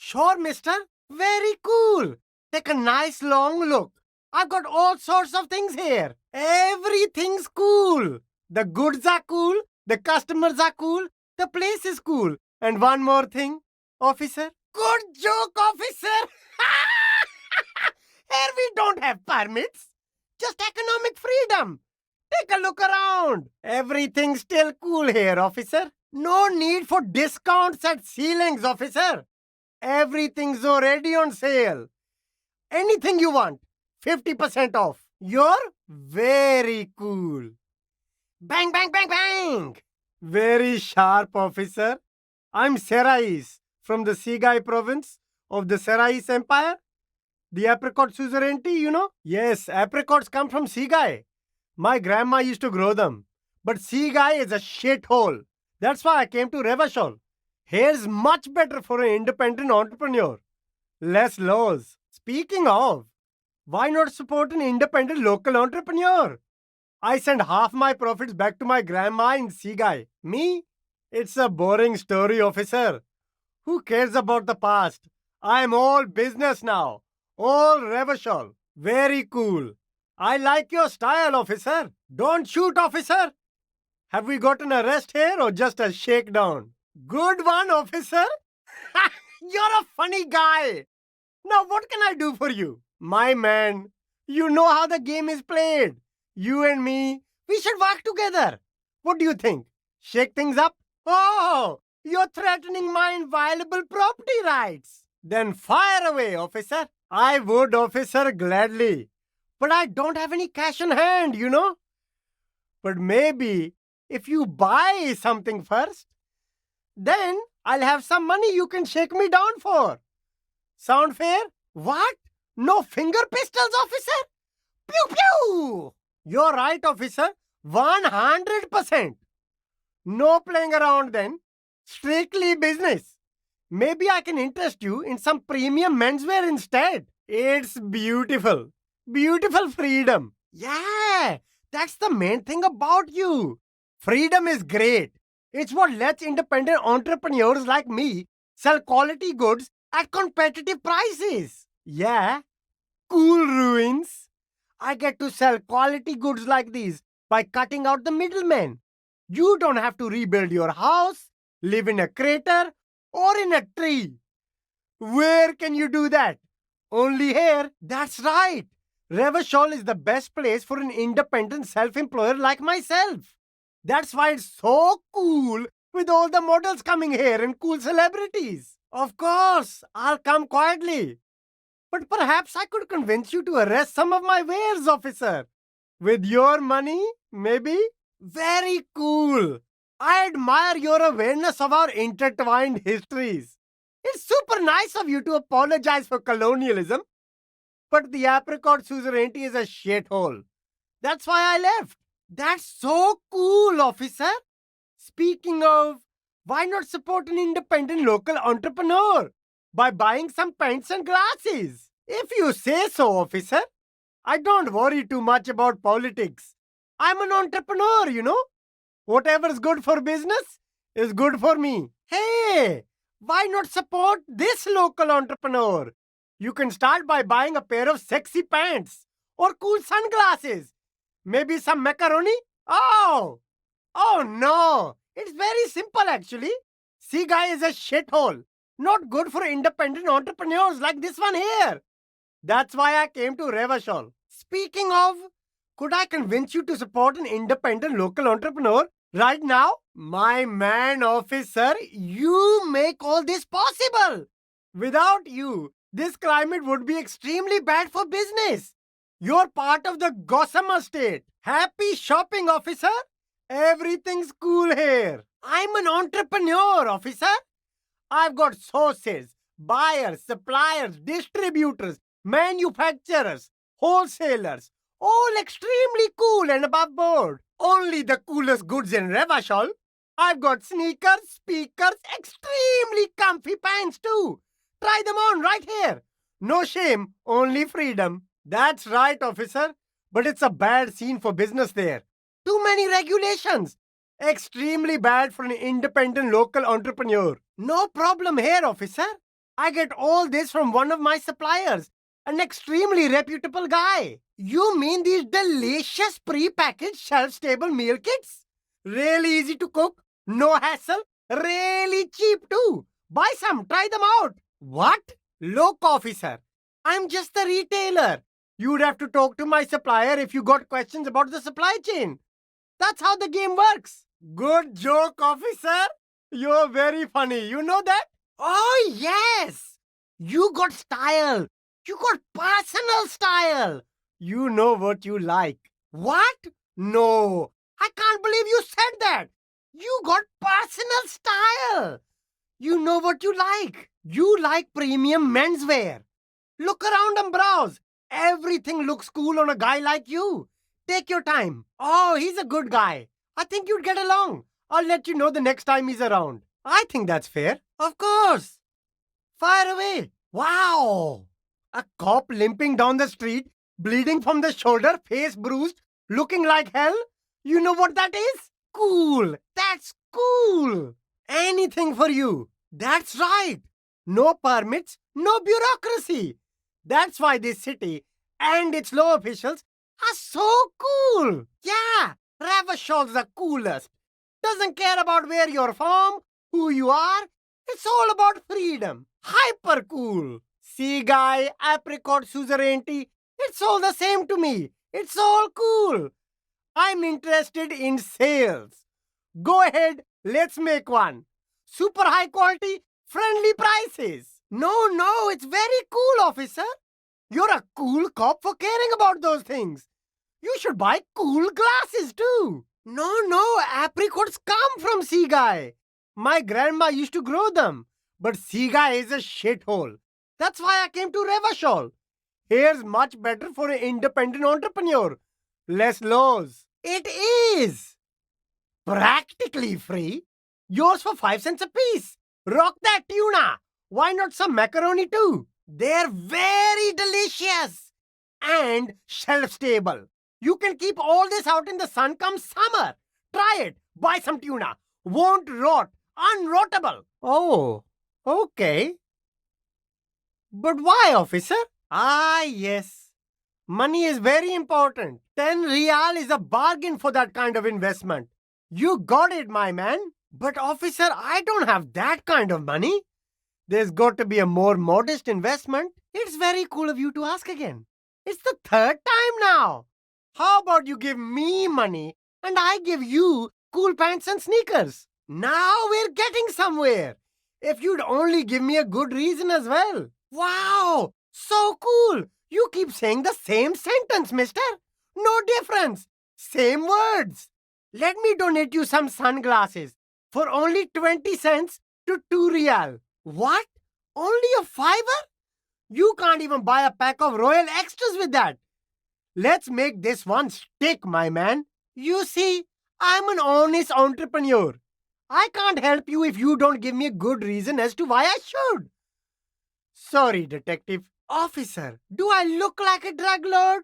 Sure, mister. Very cool. Take a nice long look. I've got all sorts of things here. Everything's cool. The goods are cool. The customers are cool. The place is cool. And one more thing, officer. Good joke, officer. Here we don't have permits. Just economic freedom. Take a look around. Everything's still cool here, officer. No need for discounts at Siileng's, officer. Everything's already on sale. Anything you want, 50% off. You're very cool. Bang, bang, bang, bang. Very sharp, officer. I'm Serais from the Sigai province of the Serais Empire. The apricot suzerainty, you know? Yes, apricots come from Sigai. My grandma used to grow them. But Sigai is a shithole. That's why I came to Revachol. Here's much better for an independent entrepreneur. Less laws. Speaking of, why not support an independent local entrepreneur? I send half my profits back to my grandma in Sigai. Me? It's a boring story, officer. Who cares about the past? I'm all business now. All Revachol. Very cool. I like your style, officer. Don't shoot, officer. Have we got an arrest here or just a shakedown? Good one, officer. You're a funny guy. Now what can I do for you? My man, you know how the game is played. You and me, we should work together. What do you think? Shake things up? Oh, you're threatening my inviolable property rights. Then fire away, officer. I would, officer, gladly. But I don't have any cash in hand, you know. But maybe if you buy something first, then I'll have some money you can shake me down for. Sound fair? What? No finger pistols, officer? Pew pew! You're right, officer. 100%. No playing around then. Strictly business. Maybe I can interest you in some premium menswear instead. It's beautiful. Beautiful freedom. Yeah, that's the main thing about you. Freedom is great. It's what lets independent entrepreneurs like me sell quality goods at competitive prices. Yeah, cool ruins. I get to sell quality goods like these by cutting out the middlemen. You don't have to rebuild your house, live in a crater, or in a tree. Where can you do that? Only here. That's right. Revachol is the best place for an independent self-employer like myself. That's why it's so cool with all the models coming here and cool celebrities. Of course, I'll come quietly. But perhaps I could convince you to arrest some of my wares, officer. With your money, maybe? Very cool. I admire your awareness of our intertwined histories. It's super nice of you to apologize for colonialism. But the apricot suzerainty is a shithole. That's why I left. That's so cool, officer. Speaking of, why not support an independent local entrepreneur by buying some pens and glasses? If you say so, officer. I don't worry too much about politics. I'm an entrepreneur, you know. Whatever's good for business is good for me. Hey, why not support this local entrepreneur? You can start by buying a pair of sexy pants or cool sunglasses. Maybe some macaroni? Oh no. It's very simple actually. Sigai is a shithole. Not good for independent entrepreneurs like this one here. That's why I came to Revachol. Speaking of, could I convince you to support an independent local entrepreneur right now? My man, officer, you make all this possible. Without you, this climate would be extremely bad for business. You're part of the Gossamer state. Happy shopping, officer. Everything's cool here. I'm an entrepreneur, officer. I've got sources, buyers, suppliers, distributors, manufacturers, wholesalers, all extremely cool and above board. Only the coolest goods in Revachol. I've got sneakers, speakers, extremely comfy pants too. Try them on right here. No shame, only freedom. That's right, officer. But it's a bad scene for business there. Too many regulations. Extremely bad for an independent local entrepreneur. No problem here, officer. I get all this from one of my suppliers, an extremely reputable guy. You mean these delicious pre-packaged shelf-stable meal kits? Really easy to cook, no hassle, really cheap too. Buy some, try them out. What? Look, officer, I'm just the retailer. You'd have to talk to my supplier if you got questions about the supply chain. That's how the game works. Good joke, officer. You're very funny. You know that? Oh, yes. You got style. You got personal style. You know what you like. What? No. I can't believe you said that. You got personal style. You know what you like. You like premium menswear. Look around and browse. Everything looks cool on a guy like you. Take your time. Oh, he's a good guy. I think you'd get along. I'll let you know the next time he's around. I think that's fair. Of course. Fire away. Wow. A cop limping down the street, bleeding from the shoulder, face bruised, looking like hell. You know what that is? Cool. That's cool. Anything for you. That's right. No permits, no bureaucracy. That's why this city and its law officials are so cool. Yeah, Ravashol's the coolest. Doesn't care about where you're from, who you are. It's all about freedom. Hyper cool. See, guy, apricot suzerainty. It's all the same to me. It's all cool. I'm interested in sales. Go ahead, let's make one. Super high quality, friendly prices. No, it's very cool, officer. You're a cool cop for caring about those things. You should buy cool glasses too. No, apricots come from Sea Guy. My grandma used to grow them. But Sea Guy is a shithole. That's why I came to Revashol. Here's much better for an independent entrepreneur. Less laws. It is. Practically free. Yours for 5 cents a piece. Rock that tuna. Why not some macaroni too? They're very delicious. And shelf-stable. You can keep all this out in the sun come summer. Try it. Buy some tuna. Won't rot. Unrotable. Oh, okay. But why, officer? Ah, yes. Money is very important. 10 real is a bargain for that kind of investment. You got it, my man. But officer, I don't have that kind of money. There's got to be a more modest investment. It's very cool of you to ask again. It's the 3rd time now. How about you give me money and I give you cool pants and sneakers? Now we're getting somewhere. If you'd only give me a good reason as well. Wow, so cool. You keep saying the same sentence, mister. No difference. Same words. Let me donate you some sunglasses for only 20 cents to 2 real. What? Only a fiver? You can't even buy a pack of Royal Extras with that. Let's make this one stick, my man. You see, I'm an honest entrepreneur. I can't help you if you don't give me a good reason as to why I should. Sorry, detective. Officer, do I look like a drug lord?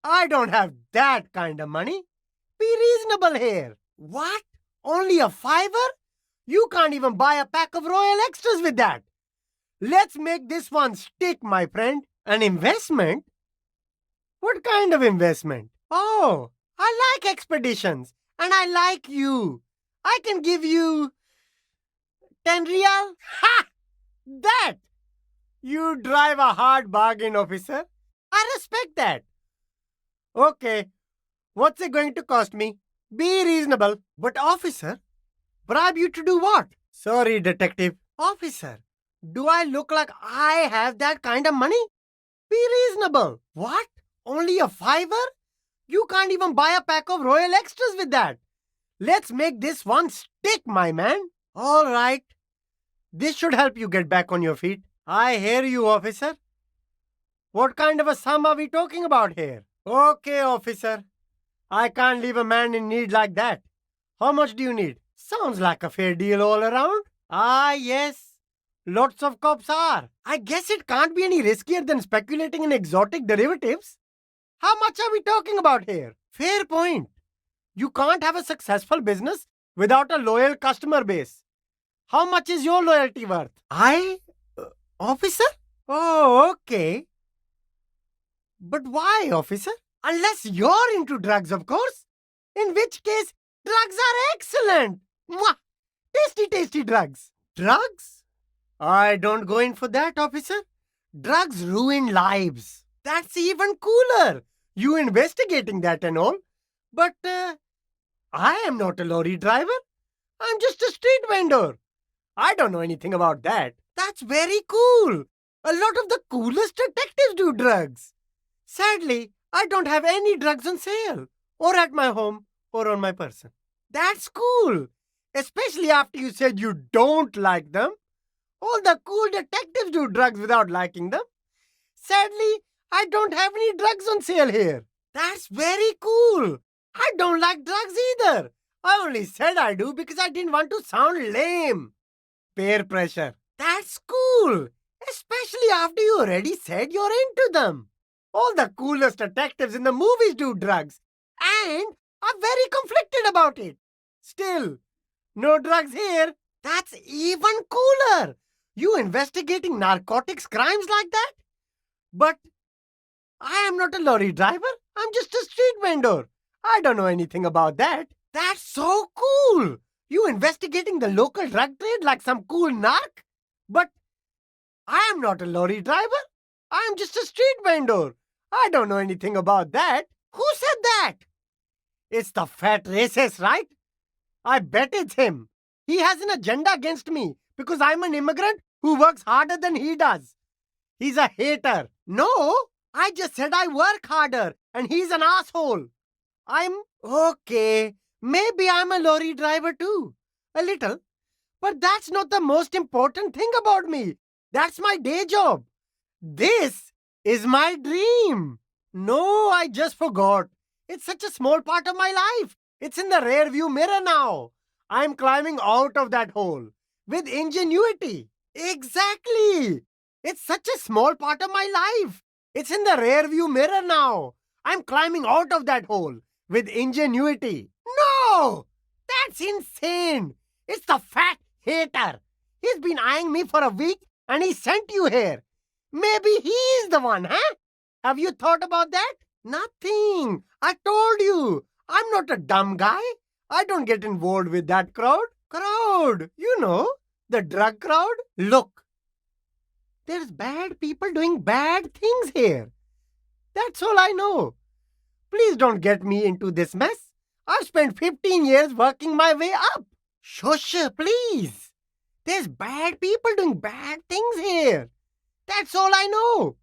I don't have that kind of money. Be reasonable here. What? Only a fiver? You can't even buy a pack of Royal Extras with that. Let's make this one stick, my friend. An investment? What kind of investment? Oh, I like expeditions. And I like you. I can give you 10 real. Ha! That! You drive a hard bargain, officer. I respect that. Okay, what's it going to cost me? Be reasonable. But officer, bribe you to do what? Sorry, detective. Officer, do I look like I have that kind of money? Be reasonable. What? Only a fiver? You can't even buy a pack of Royal Extras with that. Let's make this one stick, my man. All right. This should help you get back on your feet. I hear you, officer. What kind of a sum are we talking about here? Okay, officer. I can't leave a man in need like that. How much do you need? Sounds like a fair deal all around. Ah, yes. Lots of cops are. I guess it can't be any riskier than speculating in exotic derivatives. How much are we talking about here? Fair point. You can't have a successful business without a loyal customer base. How much is your loyalty worth? Officer? Oh, okay. But why, officer? Unless you're into drugs, of course. In which case, drugs are excellent. Mwah! Tasty, tasty drugs. Drugs? I don't go in for that, officer. Drugs ruin lives. That's even cooler. You investigating that and all. But I am not a lorry driver. I'm just a street vendor. I don't know anything about that. That's very cool. A lot of the coolest detectives do drugs. Sadly, I don't have any drugs on sale, or at my home, or on my person. That's cool. Especially after you said you don't like them. All the cool detectives do drugs without liking them. Sadly, I don't have any drugs on sale here. That's very cool. I don't like drugs either. I only said I do because I didn't want to sound lame. Peer pressure. That's cool. Especially after you already said you're into them. All the coolest detectives in the movies do drugs. And are very conflicted about it. Still, no drugs here. That's even cooler. You investigating narcotics crimes like that? But I am not a lorry driver. I'm just a street vendor. I don't know anything about that. That's so cool. You investigating the local drug trade like some cool narc? But I am not a lorry driver. I am just a street vendor. I don't know anything about that. Who said that? It's the fat racist, right? I bet it's him. He has an agenda against me because I'm an immigrant who works harder than he does. He's a hater. No, I just said I work harder and he's an asshole. I'm okay. Maybe I'm a lorry driver too. A little. But that's not the most important thing about me. That's my day job. This is my dream. No, I just forgot. It's such a small part of my life. It's in the rear view mirror now. I'm climbing out of that hole with ingenuity. Exactly. It's such a small part of my life. It's in the rear view mirror now. I'm climbing out of that hole with ingenuity. No! That's insane. It's the fat hater. He's been eyeing me for a week and he sent you here. Maybe he's the one, huh? Have you thought about that? Nothing. I told you. I'm not a dumb guy. I don't get involved with that crowd. Crowd, you know, the drug crowd. Look, there's bad people doing bad things here. That's all I know. Please don't get me into this mess. I've spent 15 years working my way up. Shush, please. There's bad people doing bad things here. That's all I know.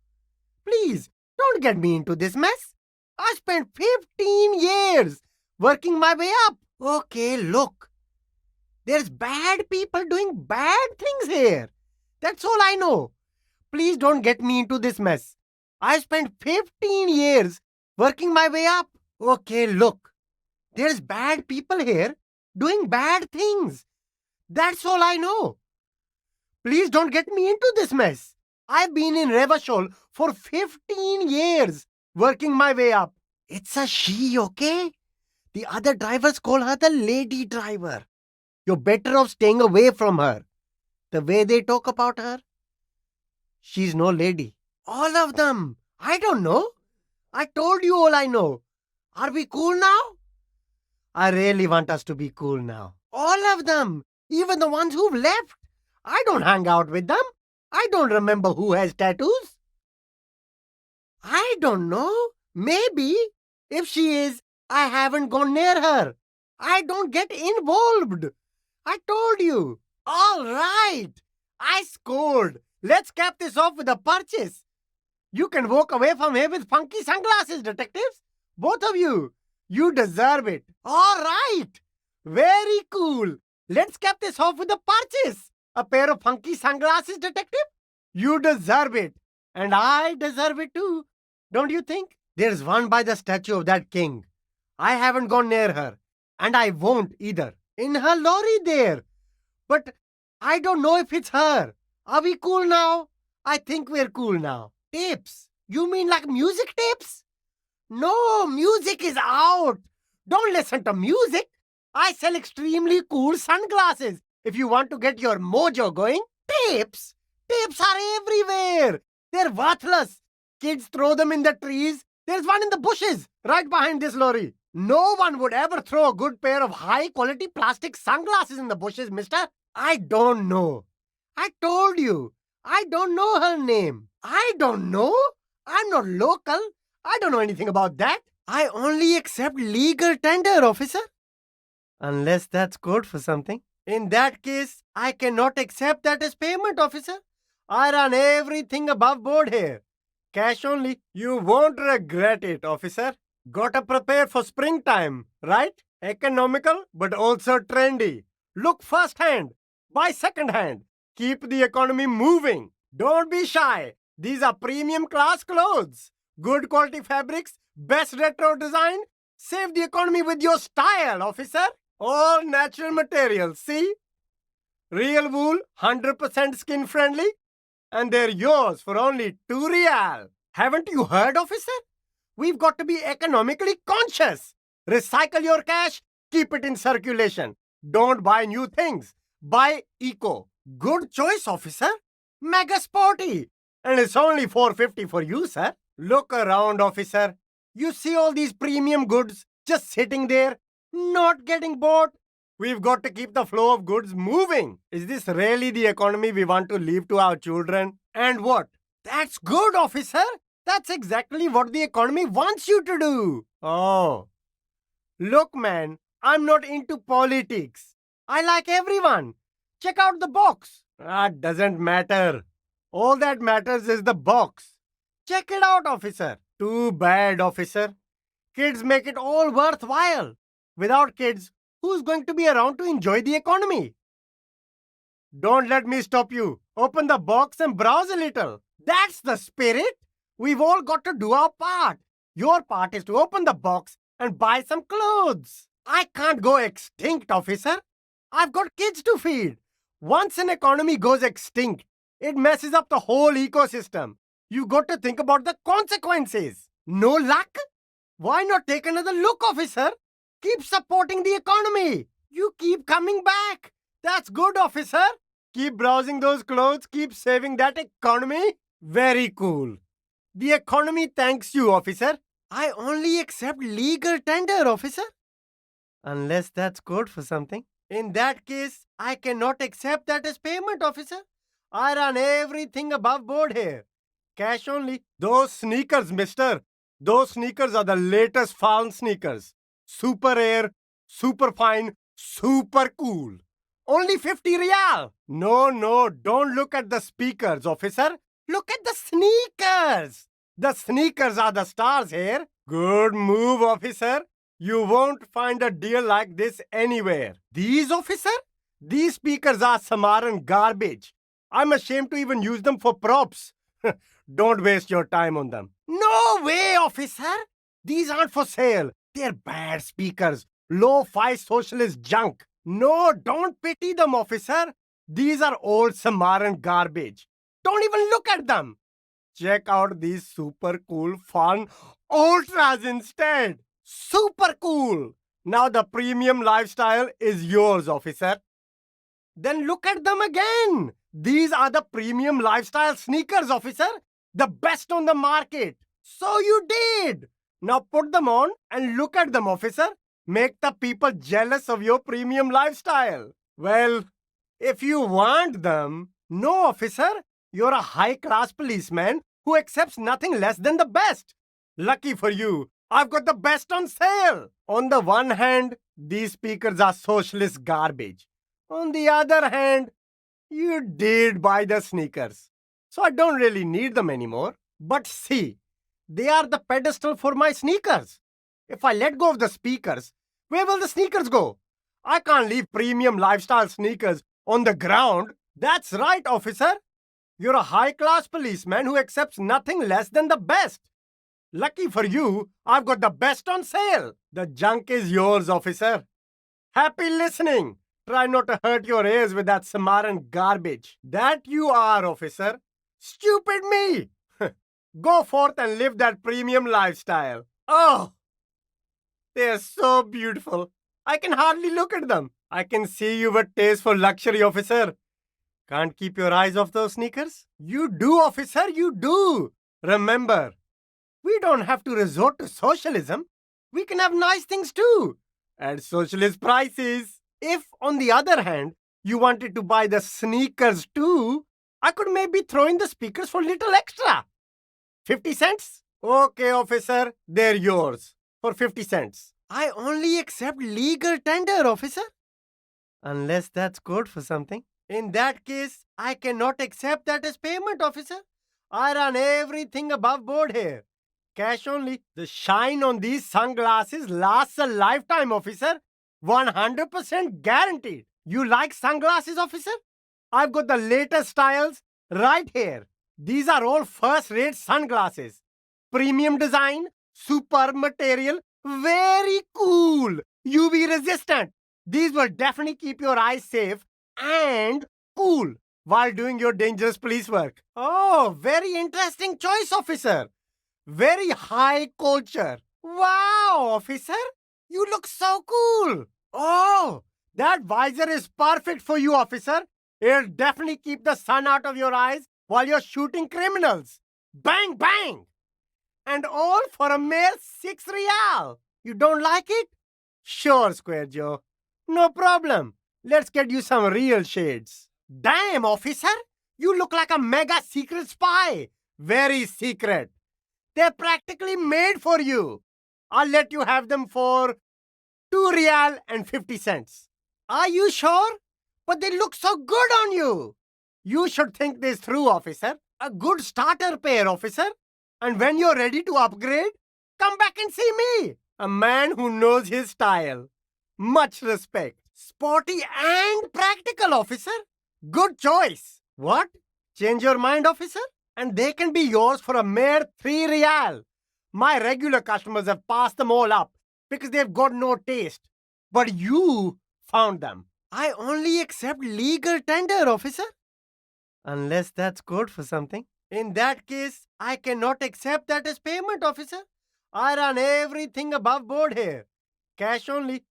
Please, don't get me into this mess. I spent 15 years working my way up. Okay, look. There's bad people doing bad things here. That's all I know. Please don't get me into this mess. I spent 15 years working my way up. Okay, look. There's bad people here doing bad things. That's all I know. Please don't get me into this mess. I've been in Revachol for 15 years working my way up. It's a she, okay? The other drivers call her the lady driver. You're better off staying away from her. The way they talk about her, she's no lady. All of them. I don't know. I told you all I know. Are we cool now? I really want us to be cool now. All of them. Even the ones who've left. I don't hang out with them. I don't remember who has tattoos. I don't know. Maybe. If she is, I haven't gone near her. I don't get involved. I told you. All right. I scored. Let's cap this off with a purchase. You can walk away from here with funky sunglasses, detectives. Both of you. You deserve it. All right. Very cool. Let's cap this off with a purchase. A pair of funky sunglasses, detective? You deserve it. And I deserve it too. Don't you think? There's one by the statue of that king. I haven't gone near her. And I won't either. In her lorry there. But I don't know if it's her. Are we cool now? I think we're cool now. Tapes? You mean like music tapes? No, music is out. Don't listen to music. I sell extremely cool sunglasses. If you want to get your mojo going, tapes? Tapes are everywhere. They're worthless. Kids throw them in the trees. There's one in the bushes right behind this lorry. No one would ever throw a good pair of high quality plastic sunglasses in the bushes, mister. I don't know. I told you. I don't know her name. I don't know. I'm not local. I don't know anything about that. I only accept legal tender, officer. Unless that's code for something. In that case, I cannot accept that as payment, officer. I run everything above board here. Cash only. You won't regret it, officer. Gotta prepare for springtime, right? Economical, but also trendy. Look first hand, buy second hand. Keep the economy moving. Don't be shy. These are premium class clothes. Good quality fabrics, best retro design. Save the economy with your style, officer. All natural materials, see? Real wool, 100% skin friendly. And they're yours for only 2 real. Haven't you heard, officer? We've got to be economically conscious. Recycle your cash, keep it in circulation. Don't buy new things. Buy eco. Good choice, officer. Mega sporty. And it's only 450 for you, sir. Look around, officer. You see all these premium goods just sitting there, not getting bought? We've got to keep the flow of goods moving. Is this really the economy we want to leave to our children? And what? That's good, officer. That's exactly what the economy wants you to do. Oh. Look, man, I'm not into politics. I like everyone. Check out the box. That doesn't matter. All that matters is the box. Check it out, officer. Too bad, officer. Kids make it all worthwhile. Without kids, who's going to be around to enjoy the economy? Don't let me stop you. Open the box and browse a little. That's the spirit. We've all got to do our part. Your part is to open the box and buy some clothes. I can't go extinct, officer. I've got kids to feed. Once an economy goes extinct, it messes up the whole ecosystem. You got to think about the consequences. No luck? Why not take another look, officer? Keep supporting the economy. You keep coming back. That's good, officer. Keep browsing those clothes. Keep saving that economy. Very cool. The economy thanks you, officer. I only accept legal tender, officer. Unless that's code for something. In that case, I cannot accept that as payment, officer. I run everything above board here. Cash only. Those sneakers, mister. Those sneakers are the latest fallen sneakers. Super air, super fine, super cool. Only 50 real. No, don't look at the speakers, officer. Look at the sneakers. The sneakers are the stars here. Good move, officer. You won't find a deal like this anywhere. These, officer? These speakers are Samaran garbage. I'm ashamed to even use them for props. Don't waste your time on them. No way, officer. These aren't for sale. They're bad speakers. Low-fi socialist junk. No, don't pity them, officer. These are old Samaran garbage. Don't even look at them. Check out these super cool, fun ultras instead. Super cool. Now the premium lifestyle is yours, officer. Then look at them again. These are the premium lifestyle sneakers, officer. The best on the market. So you did. Now put them on and look at them, officer. Make the people jealous of your premium lifestyle. Well, if you want them, no, officer. You're a high-class policeman who accepts nothing less than the best. Lucky for you, I've got the best on sale. On the one hand, these speakers are socialist garbage. On the other hand, you did buy the sneakers. So I don't really need them anymore. But see, they are the pedestal for my sneakers. If I let go of the speakers, where will the sneakers go? I can't leave premium lifestyle sneakers on the ground. That's right, officer. You're a high-class policeman who accepts nothing less than the best. Lucky for you, I've got the best on sale. The junk is yours, officer. Happy listening. Try not to hurt your ears with that Samaran garbage. That you are, officer. Stupid me. Go forth and live that premium lifestyle. Oh, they're so beautiful. I can hardly look at them. I can see you've a taste for luxury, officer. Can't keep your eyes off those sneakers? You do, officer, you do. Remember, we don't have to resort to socialism. We can have nice things too, at socialist prices. If, on the other hand, you wanted to buy the sneakers too, I could maybe throw in the speakers for little extra. 50 cents? Okay, officer, they're yours for 50 cents. I only accept legal tender, officer. Unless that's code for something. In that case, I cannot accept that as payment, officer. I run everything above board here. Cash only. The shine on these sunglasses lasts a lifetime, officer. 100% guaranteed. You like sunglasses, officer? I've got the latest styles right here. These are all first-rate sunglasses. Premium design, superb material, very cool. UV resistant. These will definitely keep your eyes safe and cool while doing your dangerous police work. Oh, very interesting choice, officer. Very high culture. Wow, officer. You look so cool. Oh, that visor is perfect for you, officer. It'll definitely keep the sun out of your eyes while you're shooting criminals. Bang, bang. And all for a mere 6 real. You don't like it? Sure, Square Joe. No problem. Let's get you some real shades. Damn, officer! You look like a mega secret spy. Very secret. They're practically made for you. I'll let you have them for 2 real and 50 cents. Are you sure? But they look so good on you. You should think this through, officer. A good starter pair, officer. And when you're ready to upgrade, come back and see me. A man who knows his style. Much respect. Sporty and practical, officer. Good choice. What? Change your mind, officer? And they can be yours for a mere 3 real. My regular customers have passed them all up because they've got no taste. But you found them. I only accept legal tender, officer. Unless that's code for something. In that case, I cannot accept that as payment, officer. I run everything above board here. Cash only.